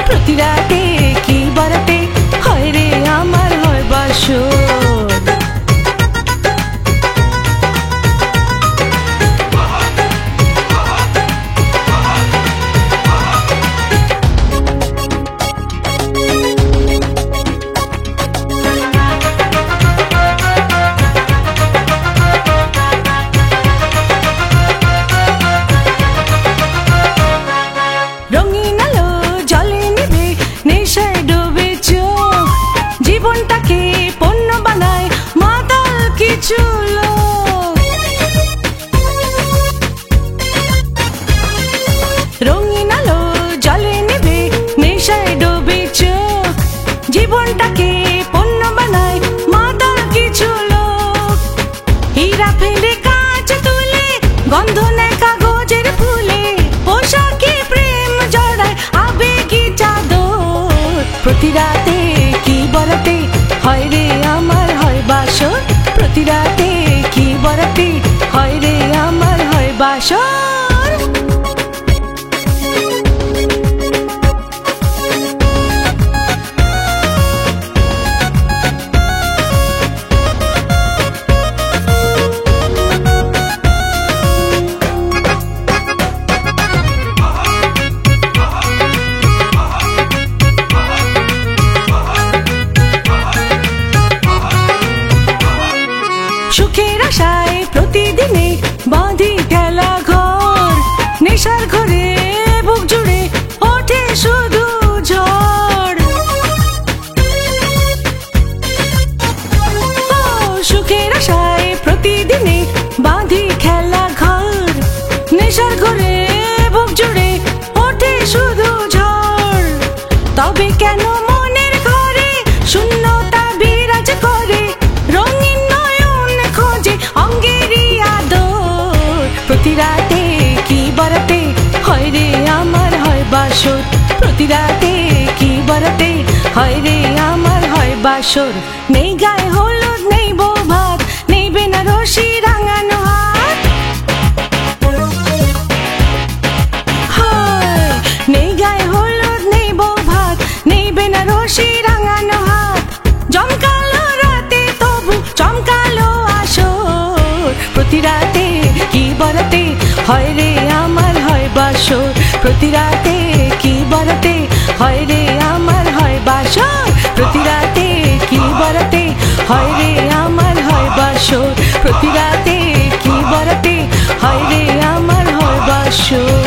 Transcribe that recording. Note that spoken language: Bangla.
প্রতি রাতে কি বরাতে হয় রে আমার হয় বাসর। রঙিন আলো জলে নিভে নেশায় ডুবে চোখ, জীবনটাকে পণ্য বানায় মাতাল কিছু লোক। রঙিন আলো জলে নিভে নেশায় ডুবে চোখ, জীবনটাকে পণ্য বানায় মাতাল কিছু লোক। হীরা ফেলে কাঁচ তুলে গন্ধ নেয় কাগজের ফুলে, পোশাকে প্রেম জড়ায় আবেগী চাদর। প্রতি রাতে কি বরাতে হয় রে আমার হয় বাসর, প্রতি রাতে কি বরাতে হয় রে আমার হয় বাসর। সুখের আশায় প্রতিদিনে বাঁধি ঠেলা ঘর, নেশার ঘরে বুক জুড়ে ওঠে শুধু ঝড়। ও সুখের আশায় প্রতিদিনে বাঁধি খেলা ঘর, নেশার ঘরে বুক জুড়ে ওঠে শুধু ঝড়। তবে কেন মনের ঘরে শূন্যতা বিরাজ করে, রঙিন নয়ন খোঁজে অঙ্গেরই আদর। প্রতি রাতে কি বরাতে হয় রে আমার হয় বাসর, প্রতি রাতে কি বরাতে হয় রে আমার হয় বাসর। নেই গায়ে হলুদ নেই বউ ভাত, নেই বেনারসি রাঙানো হাত। হায় নেই গায়ে হলুদ নেই বউ ভাত, নেই বেনারসি রাঙানো হাত। জমকালো রাতে তবু চমকালো আসর, প্রতি রাতে কি বরাতে হয় রে আমার হয় বাসর, প্রতি রাতে কি বরাতে হয় রে আমার হয় বাসর, প্রতি রাতে কি বরাতে হয় রে আমার হয় বাসর, প্রতি রাতে কি বরাতে হয় রে আমার হয় বাসর।